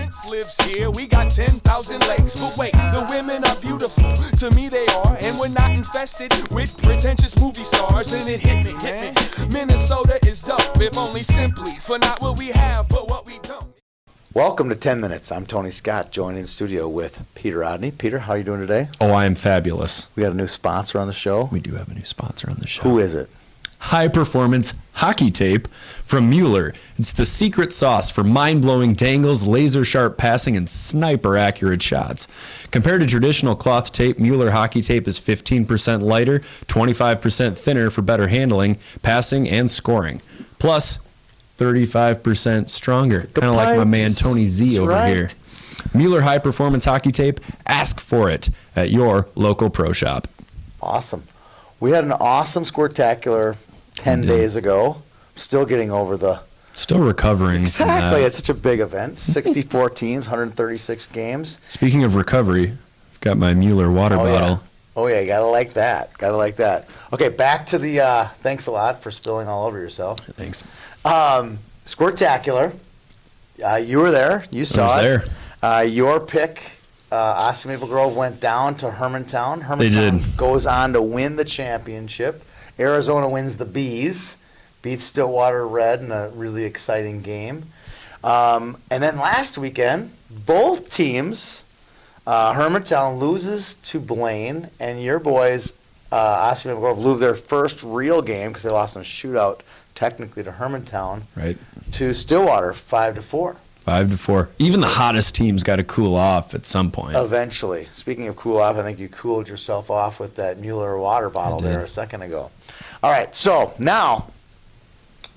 Prince lives here, we got 10,000 lakes. But wait, the women are beautiful, to me they are. And we're not infested with pretentious movie stars. And it hit me, Minnesota is dope, if only simply for not what we have, but what we don't. Welcome to 10 Minutes. I'm Tony Scott, joined in studio with Peter Odney. Peter, how are you doing today? Oh, I am fabulous. We got a new sponsor on the show. We do have a new sponsor on the show. Who is it? High Performance Hockey Tape from Mueller. It's the secret sauce for mind-blowing dangles, laser-sharp passing, and sniper-accurate shots. Compared to traditional cloth tape, Mueller Hockey Tape is 15% lighter, 25% thinner for better handling, passing, and scoring. Plus, 35% stronger. Kind of like my man Tony Z over here. Mueller High Performance Hockey Tape. Ask for it at your local pro shop. Awesome. We had an awesome Squirtacular 10 days ago. Still getting over the... Still recovering. Exactly. It's such a big event. 64 teams, 136 games. Speaking of recovery, I've got my Mueller water bottle. Yeah. Oh, yeah. You got to like that. Got to like that. Okay, back to the... thanks a lot for spilling all over yourself. Thanks. Squirtacular. You were there. You saw it. There. Your pick, Osseo Maple Grove, went down to Hermantown. Hermantown goes on to win the championship. Arizona wins the Bees, beats Stillwater Red in a really exciting game. And then last weekend, both teams, Hermantown loses to Blaine, and your boys, Osseo Maple Grove, lose their first real game because they lost in a shootout, technically to Hermantown, right, to Stillwater, 5-4. 5-4. Even the hottest teams got to cool off at some point. Eventually. Speaking of cool off, I think you cooled yourself off with that Mueller water bottle there a second ago. All right, so now,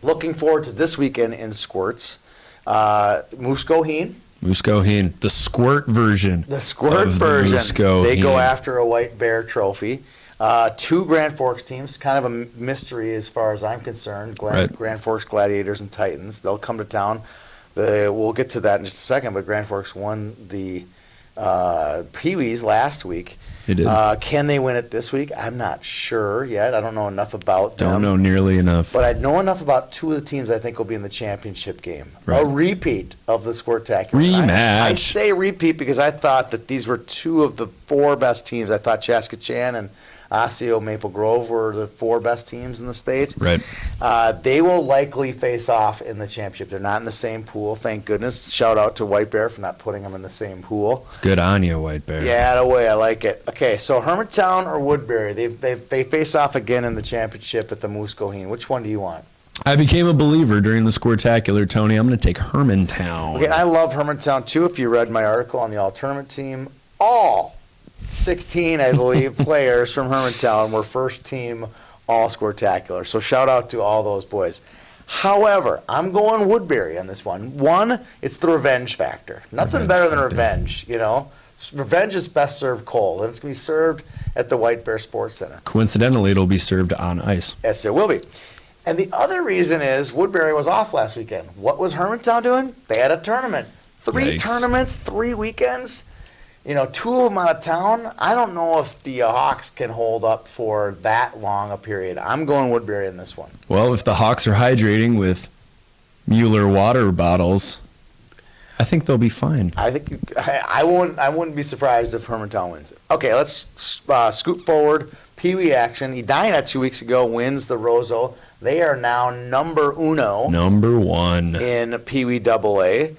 looking forward to this weekend in squirts. Muscoheen. Muscoheen, the squirt version. The squirt version. They go after a White Bear trophy. Two Grand Forks teams, kind of a mystery as far as I'm concerned. Grand Forks Gladiators and Titans. They'll come to town. We'll get to that in just a second, but Grand Forks won the Pee-wees last week. They did. Can they win it this week? I'm not sure yet. I don't know enough about them. Don't know nearly enough. But I know enough about two of the teams I think will be in the championship game. Right. A repeat of the Squirtacular. Rematch. I say repeat because I thought that these were two of the four best teams. I thought Chaskatchan and Osseo Maple Grove were the four best teams in the state. Right. They will likely face off in the championship. They're not in the same pool, thank goodness. Shout out to White Bear for not putting them in the same pool. Good on you, White Bear. Yeah, that way I like it. Okay, so Hermantown or Woodbury, they face off again in the championship at the Muscoheen. Which one do you want? I became a believer during the Squirtacular, Tony. I'm going to take Hermantown. Okay, I love Hermantown too. If you read my article on the all-tournament team, all 16, I believe, players from Hermantown were first-team all-Squirtacular. So shout out to all those boys. However, I'm going Woodbury on this one. One, it's the revenge factor. Nothing better than revenge, you know. Revenge is best served cold, and it's going to be served at the White Bear Sports Center. Coincidentally, it'll be served on ice. Yes, it will be. And the other reason is Woodbury was off last weekend. What was Hermantown doing? They had a tournament. Three tournaments, 3 weekends. You know, 2 of them out of town. I don't know if the Hawks can hold up for that long a period. I'm going Woodbury in this one. Well, if the Hawks are hydrating with Mueller water bottles, I think they'll be fine. I think I wouldn't be surprised if Hermantown wins it. Okay, let's scoot forward. Pee-wee action. Edina 2 weeks ago wins the Roseau. They are now number 1 in Pee-wee AA.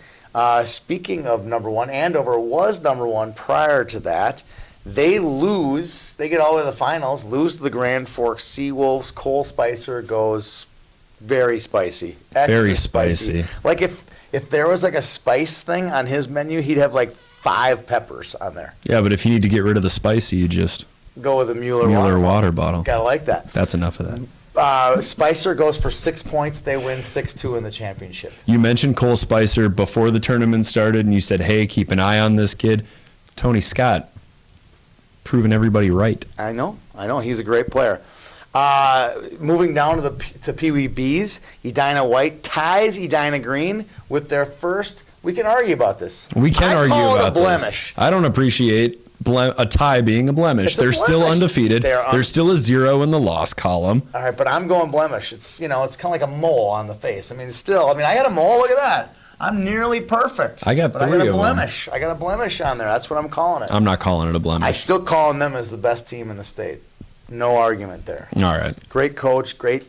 Speaking of number 1, Andover was number 1 prior to that. They lose. They get all the way to the finals, lose to the Grand Forks Seawolves. Cole Spicer goes very spicy. Very spicy. Like if there was like a spice thing on his menu, he'd have like 5 peppers on there. Yeah, but if you need to get rid of the spicy, you just go with a Mueller water bottle. Gotta like that. That's enough of that. Spicer goes for 6 points. They win 6-2 in the championship. You mentioned Cole Spicer before the tournament started, and you said, hey, keep an eye on this kid. Tony Scott, proving everybody right. I know. He's a great player. Moving down to Pee-wee Bees, Edina White ties Edina Green with their first. We can argue about this. We can argue about this. Blemish. I don't appreciate a tie being a blemish. They're still undefeated. There's still a 0 in the loss column. All right, but I'm going blemish. It's kind of like a mole on the face. I mean, I had a mole. Look at that. I'm nearly perfect. I got but 3 I got a of them. blemish. I got a blemish on there. That's what I'm calling it. I'm not calling it a blemish. I still calling them as the best team in the state. No argument there. All right. Great coach, great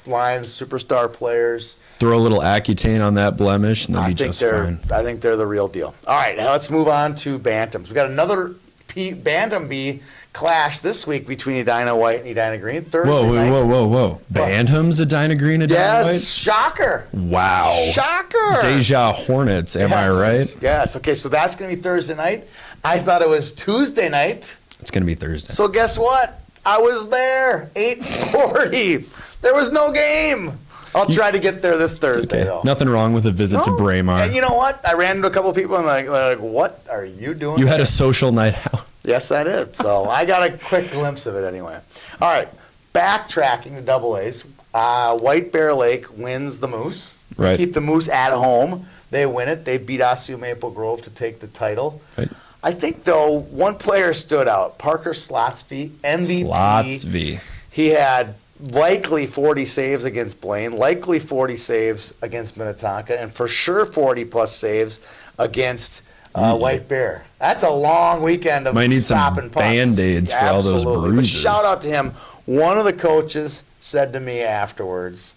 lines, superstar players. Throw a little Accutane on that blemish, and they'll be just fine. I think they're the real deal. All right, now let's move on to Bantams. We got another Bantam B clash this week between Edina White and Edina Green. Thursday night. Whoa. Bantams, Edina Green, Edina White? Yes, shocker. Wow. Shocker. Deja Hornets, am I right? Yes. Okay, so that's going to be Thursday night. I thought it was Tuesday night. It's going to be Thursday. So guess what? I was there, 8:40. There was no game. I'll try to get there this Thursday, though. Nothing wrong with a visit to Braemar. And you know what? I ran into a couple of people and they're like, what are you doing? You had a social night out. Yes, I did. So I got a quick glimpse of it anyway. All right, backtracking to double A's. White Bear Lake wins the Moose. Right. Keep the Moose at home. They win it. They beat Osseo Maple Grove to take the title. Right. I think, though, one player stood out. Parker Slotsby, MVP. Slotsby. He had likely 40 saves against Blaine, likely 40 saves against Minnetonka, and for sure 40-plus saves against White Bear. That's a long weekend of Might need some stopping pucks. Band-Aids for all those bruises. But shout out to him. One of the coaches said to me afterwards,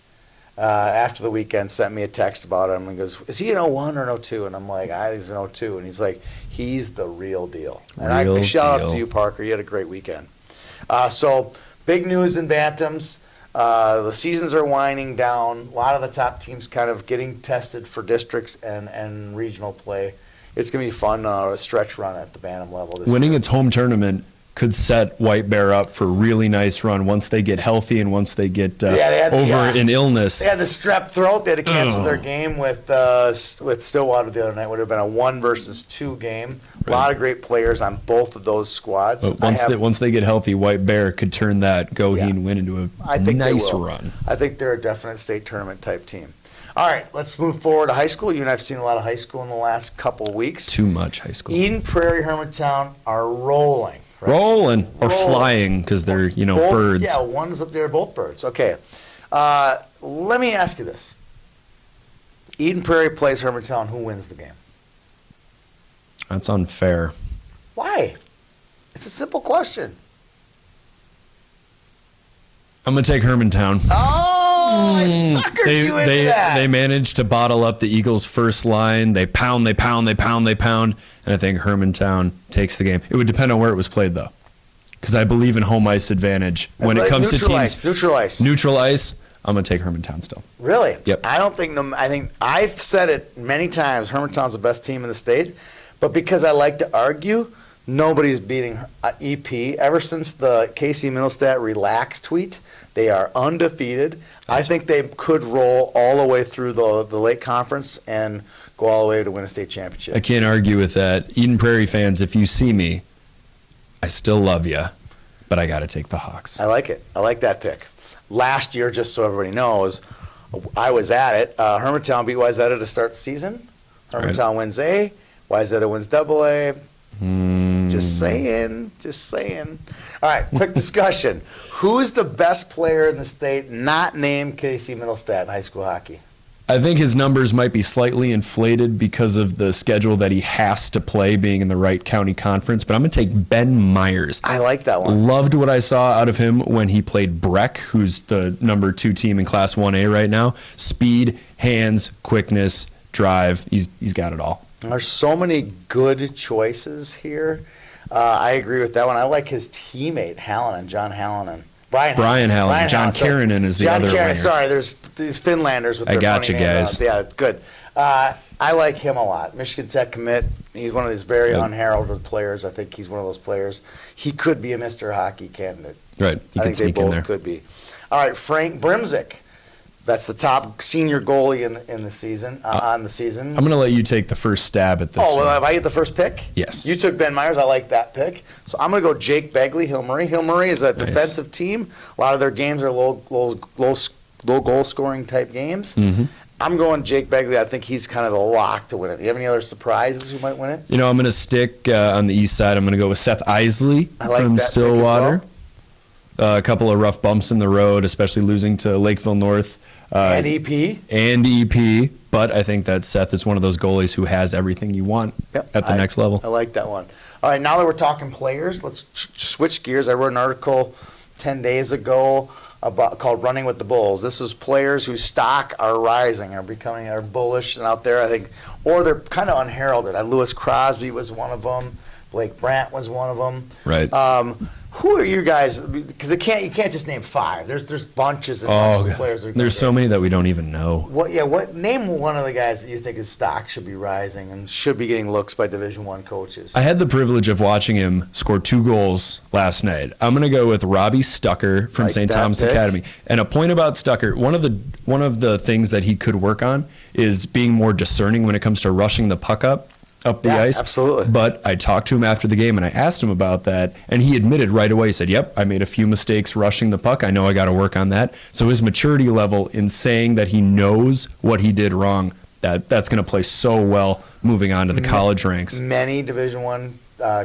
after the weekend, sent me a text about him. And goes, is he an 01 or an 02? And I'm like, he's an 02. And he's like, he's the real deal. And I shout out to you, Parker. You had a great weekend. So big news in Bantams. The seasons are winding down. A lot of the top teams kind of getting tested for districts and regional play. It's going to be fun, a stretch run at the Bantam level. Winning its home tournament could set White Bear up for a really nice run once they get healthy and once they get over an illness. They had the strep throat. They had to cancel their game with Stillwater the other night. Would have been a 1-2 game. Right. A lot of great players on both of those squads. But once they get healthy, White Bear could turn that Goheen win into a nice run. I think they're a definite state tournament type team. All right, let's move forward to high school. You and I have seen a lot of high school in the last couple of weeks. Too much high school. Eden Prairie, Hermantown are rolling. Right? Rolling or flying because they're, both, birds. Yeah, one's up there, both birds. Okay. Let me ask you this. Eden Prairie plays Hermantown. Who wins the game? That's unfair. Why? It's a simple question. I'm going to take Hermantown. Oh, I suckered you into that. They managed to bottle up the Eagles' first line. They pound. And I think Hermantown takes the game. It would depend on where it was played, though. Because I believe in home ice advantage. When it comes to teams. Neutral ice. Neutral ice, I'm going to take Hermantown still. Really? Yep. I think I've said it many times, Hermantown's the best team in the state. But because I like to argue, nobody's beating EP. Ever since the Casey Middlestat relax tweet, they are undefeated. I think they could roll all the way through the Lake Conference and go all the way to win a state championship. I can't argue with that. Eden Prairie fans, if you see me, I still love you, but I got to take the Hawks. I like it. I like that pick. Last year, just so everybody knows, I was at it. Hermantown beat Wayzata to start the season. Hermantown wins A. Wayzata wins AA. Just saying. All right, quick discussion. Who's the best player in the state not named Casey Middlestat in high school hockey? I think his numbers might be slightly inflated because of the schedule that he has to play being in the Wright County Conference, but I'm going to take Ben Myers. I like that one. Loved what I saw out of him when he played Breck, who's the number 2 team in Class 1A right now. Speed, hands, quickness, drive. He's got it all. There's so many good choices here. I agree with that one. I like his teammate, John Hallinan. Brian Hallinan. John Karanen is the other winger. Sorry, there's these Finlanders with their got you guys. Yeah, good. I like him a lot. Michigan Tech commit. He's one of these very unheralded players. I think he's one of those players. He could be a Mr. Hockey candidate. Right. I think they both could be. All right, Frank Brimzik. That's the top senior goalie in the season. On the season, I'm going to let you take the first stab at this. Oh, well, if I get the first pick? Yes. You took Ben Myers. I like that pick. So I'm going to go Jake Begley, Hill Murray. Hill Murray is a defensive team. A lot of their games are low goal scoring type games. Mm-hmm. I'm going Jake Begley. I think he's kind of a lock to win it. Do you have any other surprises who might win it? I'm going to stick on the east side. I'm going to go with Seth Isley from Stillwater. A couple of rough bumps in the road, especially losing to Lakeville North. And EP. But But I think that Seth is one of those goalies who has everything you want at the next level. I like that one. All right, now that we're talking players, let's switch gears. I wrote an article 10 days ago called Running with the Bulls. This is players whose stock are rising, are bullish and out there, I think, or they're kind of unheralded. Lewis Crosby was one of them. Blake Brandt was one of them. Right. Who are you guys? Because you can't just name 5. There's bunches of players. There's so many that we don't even know. Name one of the guys that you think his stock should be rising and should be getting looks by Division I coaches. I had the privilege of watching him score 2 goals last night. I'm going to go with Robbie Stucker from St. Thomas Academy. And a point about Stucker, one of the things that he could work on is being more discerning when it comes to rushing the puck up the ice. Absolutely. But I talked to him after the game and I asked him about that, and he admitted right away. He said, yep, I made a few mistakes rushing the puck. I know I got to work on that. So his maturity level in saying that he knows what he did wrong, that's going to play so well moving on to the college ranks. Many Division I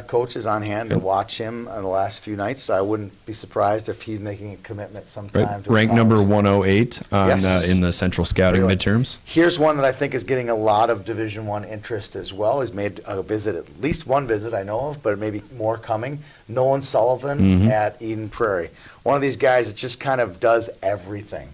coaches on hand to watch him in the last few nights. So I wouldn't be surprised if he's making a commitment sometime. Ranked number 108 in the Central Scouting midterms. Here's one that I think is getting a lot of Division I interest as well. He's made a visit, at least one visit I know of, but maybe more coming. Nolan Sullivan at Eden Prairie. One of these guys that just kind of does everything.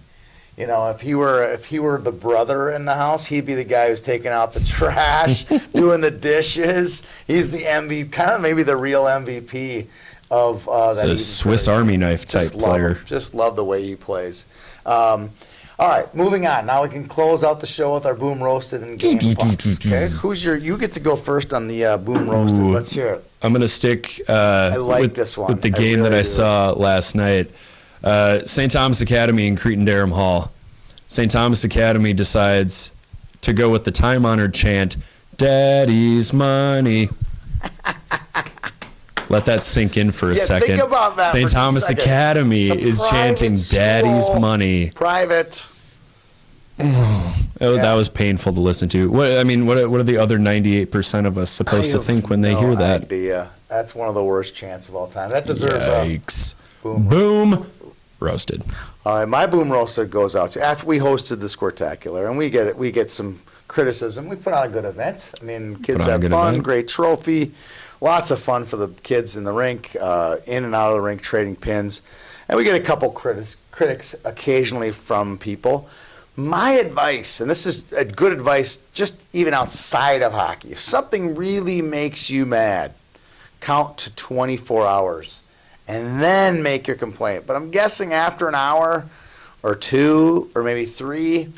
You know, if he were the brother in the house, he'd be the guy who's taking out the trash, doing the dishes. He's the MVP, kind of maybe the real MVP of that. He's a Swiss Army knife type player. Just love the way he plays. All right, moving on. Now we can close out the show with our Boom Roasted and Game Pucks. Okay, you get to go first on the Boom Roasted. Let's hear it. I'm going to stick this one. with the game that I saw last night. St. Thomas Academy and Cretin-Derham Hall. St. Thomas Academy decides to go with the time-honored chant, Daddy's money. Let that sink in for a second. Think about that. St. Thomas Academy is chanting Daddy's money. Private. That was painful to listen to. What are the other 98% of us supposed to think when they hear that? Idea. That's one of the worst chants of all time. That deserves Yikes. Boom Roasted. All right, my Boom Roasted goes out to after we hosted the Squirtacular, and we get some criticism. We put on a good event. I mean, kids have fun, great trophy, lots of fun for the kids in the rink, in and out of the rink, trading pins, and we get a couple critics occasionally from people. My advice, and this is a good advice just even outside of hockey, if something really makes you mad, count to 24 hours. And then make your complaint. But I'm guessing after an hour or 2 or maybe 3,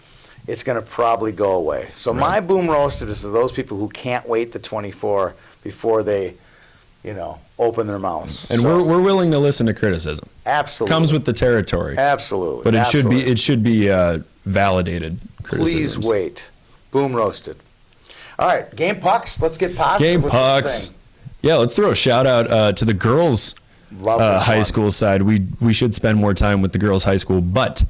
it's going to probably go away. So my Boom Roasted is to those people who can't wait the 24 before they, open their mouths. And we're willing to listen to criticism. Absolutely. Comes with the territory. Absolutely. But it should be validated criticism. Please wait. Boom Roasted. All right, Game Pucks. Let's get positive. Game Pucks. Yeah, let's throw a shout out to the girls' high school side. We should spend more time with the girls' high school, but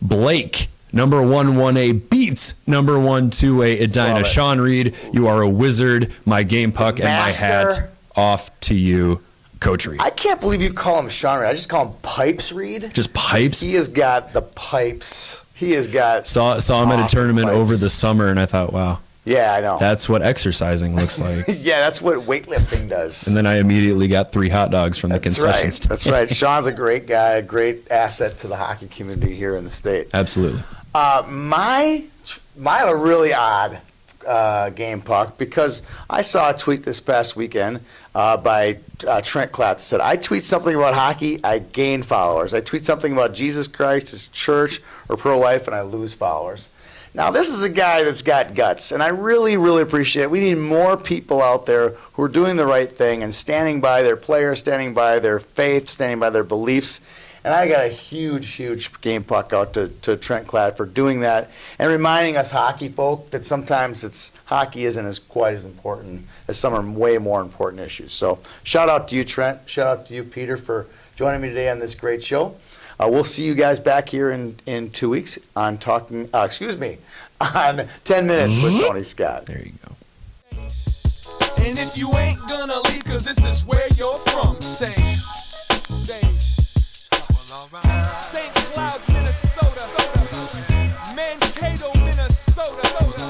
Blake, number 1 1A, beats number 1 2A Edina. Sean Reed, you are a wizard. My Game Puck and my hat off to you, Coach Reed. I can't believe you call him Sean Reed. I just call him Pipes Reed. Just Pipes? He has got the pipes. He has got saw him at a tournament over the summer, and I thought, wow. Yeah, I know. That's what exercising looks like. Yeah, that's what weightlifting does. And then I immediately got 3 hot dogs from the concession stand. That's right. Sean's a great guy, a great asset to the hockey community here in the state. Absolutely. My a really odd Game Puck, because I saw a tweet this past weekend by Trent Klatz. Said, I tweet something about hockey, I gain followers. I tweet something about Jesus Christ, his church, or pro-life, and I lose followers. Now, this is a guy that's got guts, and I really, really appreciate it. We need more people out there who are doing the right thing and standing by their players, standing by their faith, standing by their beliefs. And I got a huge, huge Game Puck out to Trent Klatt for doing that and reminding us hockey folk that sometimes hockey isn't quite as important as some are way more important issues. So shout out to you, Trent. Shout out to you, Peter, for joining me today on this great show. We'll see you guys back here in 2 weeks on 10 Minutes with Tony Scott. There you go. And if you ain't gonna leave, cause this is where you're from, say, St. Cloud, Minnesota, Mankato, Minnesota. soda.